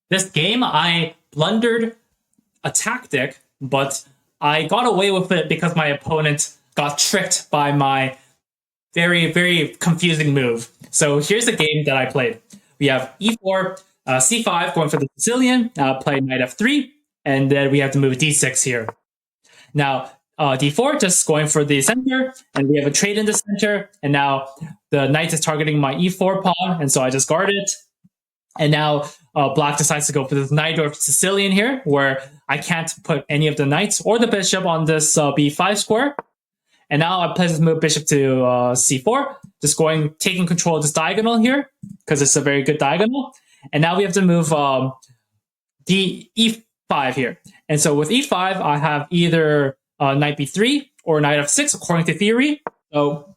This game, I blundered a tactic, but I got away with it because my opponent got tricked by my very, very confusing move. So here's the game that I played. We have e4, c5 going for the Sicilian, play knight f3, and then we have to move d6 here. Now, d4 just going for the center, and we have a trade in the center, and now the knight is targeting my e4 pawn, and so I just guard it. And now black decides to go for this knight or Sicilian here, where I can't put any of the knights or the bishop on this b5 square. And now I play this move bishop to c4, just taking control of this diagonal here, because it's a very good diagonal. And now we have to move e5 here. And so with e5, I have either knight b3 or knight f6, according to theory. So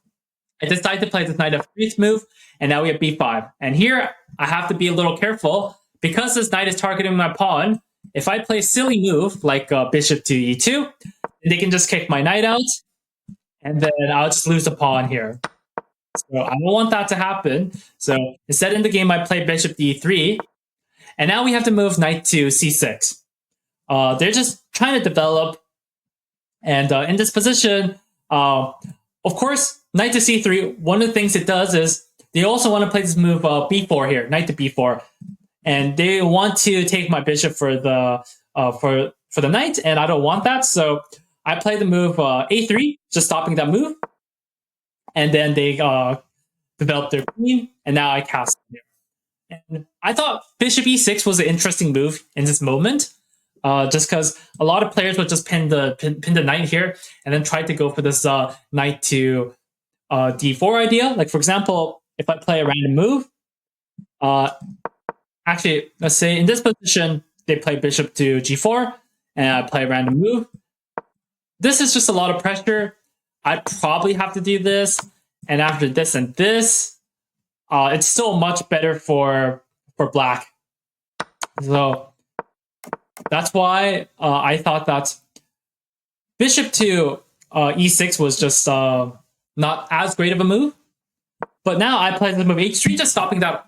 I decided to play this knight f3 move, and now we have b5. And here I have to be a little careful, because this knight is targeting my pawn. If I play a silly move like bishop to e2, they can just kick my knight out, and then I'll just lose the pawn here. So I don't want that to happen. So instead in the game, I play bishop to e3, and now we have to move knight to c6. They're just trying to develop, and in this position, of course, knight to c3, one of the things it does is they also want to play this move b4 here, knight to b4, and they want to take my bishop for the knight, and I don't want that, so I play the move a3, just stopping that move, and then they develop their queen, and now I cast here. And I thought bishop e6 was an interesting move in this moment, just because a lot of players would just pin the knight here, and then try to go for this knight to d4 idea. Like, for example, if I play a random move, actually, let's say in this position, they play bishop to g4, and I play a random move. This is just a lot of pressure. I probably have to do this, and after this and this, it's still much better for black. So that's why I thought that bishop to e6 was just not as great of a move. But now I play the move h3, just stopping that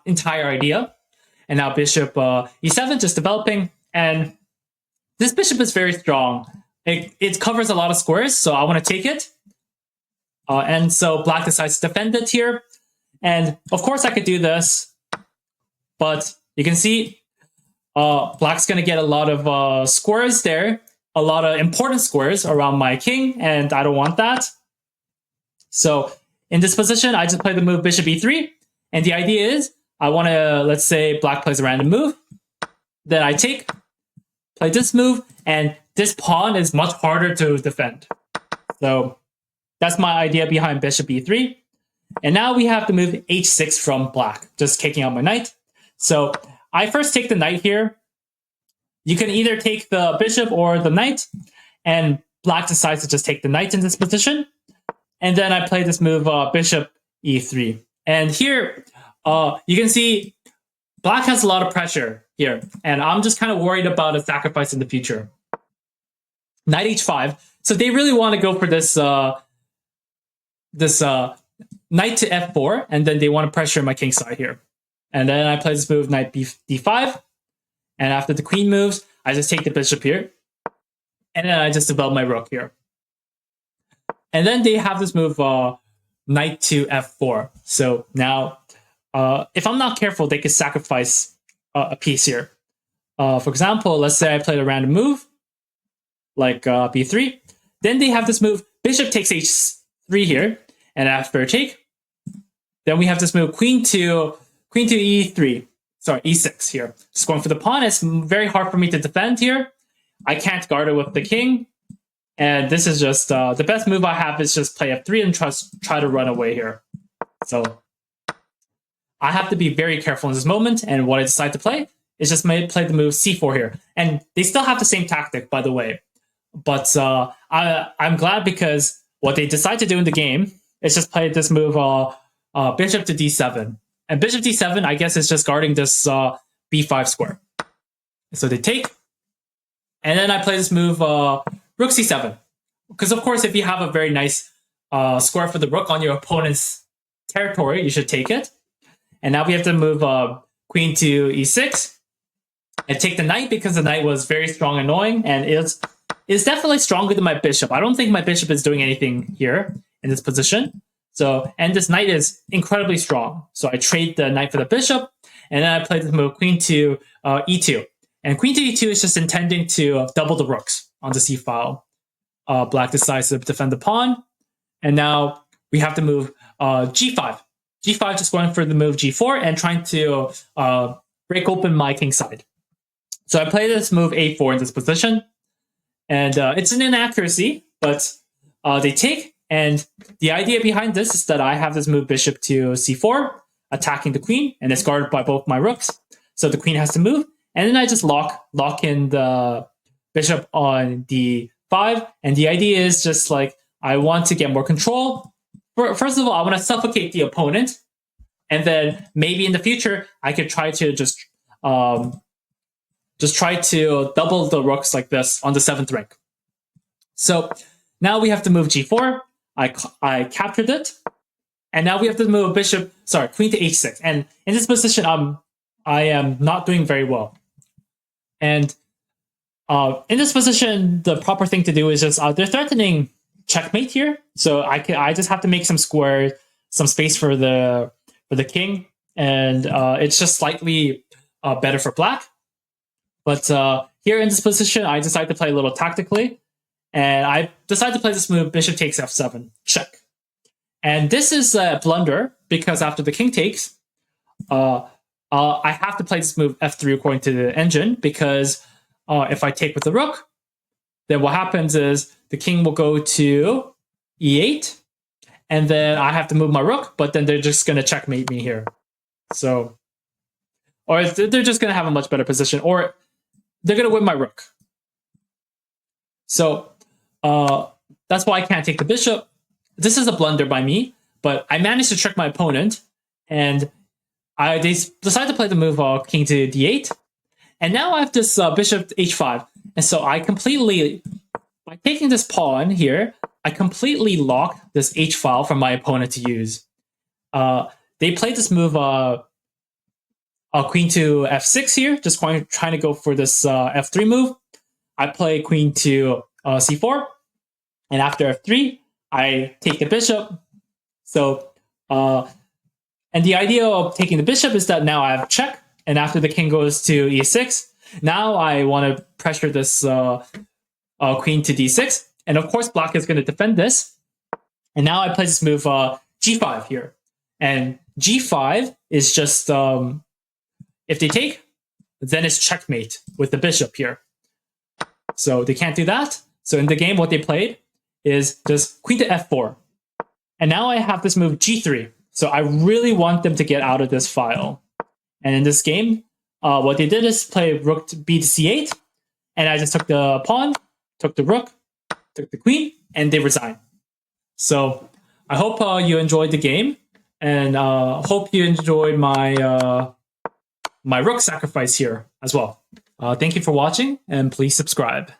entire idea. And now bishop e7, just developing. And this bishop is very strong. It covers a lot of squares, so I want to take it. And so black decides to defend it here. And of course I could do this, but you can see black's going to get a lot of squares there, a lot of important squares around my king, and I don't want that. So in this position, I just play the move bishop e3, and the idea is I want to, let's say black plays a random move, then I play this move, and this pawn is much harder to defend. So that's my idea behind bishop e3. And now we have to move h6 from black, just kicking out my knight. So I first take the knight here. You can either take the bishop or the knight, and black decides to just take the knight in this position. And then I play this move bishop e3. And here, you can see black has a lot of pressure here, and I'm just kind of worried about a sacrifice in the future. Knight h5. So they really want to go for this knight to f4, and then they want to pressure my king side here. And then I play this move knight d5, and after the queen moves, I just take the bishop here, and then I just develop my rook here. And then they have this move knight to f4. So now, if I'm not careful, they could sacrifice a piece here. For example, let's say I played a random move, like b3. Then they have this move bishop takes h3 here, and after a take, then we have this move queen to e3. Sorry, e6 here. Just going for the pawn. It's very hard for me to defend here. I can't guard it with the king. And this is just the best move I have is just play f3 and try to run away here. So I have to be very careful in this moment. And what I decide to play is just play the move c4 here. And they still have the same tactic, by the way. But I'm glad, because what they decide to do in the game is just play this move bishop to d7. And bishop d7, I guess, is just guarding this b5 square. So they take. And then I play this move rook c7. Because, of course, if you have a very nice square for the rook on your opponent's territory, you should take it. And now we have to move queen to e6. and take the knight because the knight was very strong and annoying, and it's definitely stronger than my bishop. I don't think my bishop is doing anything here in this position. So, and this knight is incredibly strong. So I trade the knight for the bishop, and then I play this move queen to e2. And queen to e2 is just intending to double the rooks on the c file. Black decides to defend the pawn, and now we have to move g5. G5 just going for the move g4 and trying to break open my king side. So I play this move a4 in this position, and it's an inaccuracy, but they take. And the idea behind this is that I have this move bishop to c4, attacking the queen, and it's guarded by both my rooks. So the queen has to move, and then I just lock in the bishop on d5. And the idea is just like I want to get more control. First of all, I want to suffocate the opponent, and then maybe in the future I could try to just try to double the rooks like this on the 7th rank. So now we have to move g4. I captured it, and now we have to move queen to h6. And in this position, I am not doing very well. And in this position, the proper thing to do is just they're threatening checkmate here, so I just have to make some square, some space for the king, and it's just slightly better for black. But here in this position, I decide to play a little tactically. And I decide to play this move, bishop takes f7, check. And this is a blunder, because after the king takes, I have to play this move f3 according to the engine, because if I take with the rook, then what happens is the king will go to e8, and then I have to move my rook, but then they're just going to checkmate me here. So, or they're just going to have a much better position, or they're going to win my rook. So that's why I can't take the bishop. This is a blunder by me, but I managed to trick my opponent, and they decide to play the move king to d8, and now I have this bishop to h5, and so I completely, by taking this pawn here, I completely lock this h file for my opponent to use. They played this move queen to f6 here, just trying to go for this f3 move. I play queen to c4, and after f3, I take the bishop. So, and the idea of taking the bishop is that now I have check, and after the king goes to e6, now I want to pressure this queen to d6, and of course black is going to defend this. And now I play this move g5 here, and g5 is just if they take, then it's checkmate with the bishop here. So they can't do that. So in the game, what they played is just queen to f4. And now I have this move g3. So I really want them to get out of this file. And in this game, what they did is play rook to b to c8. And I just took the pawn, took the rook, took the queen, and they resign. So I hope you enjoyed the game. And hope you enjoyed my my rook sacrifice here as well. Thank you for watching, and please subscribe.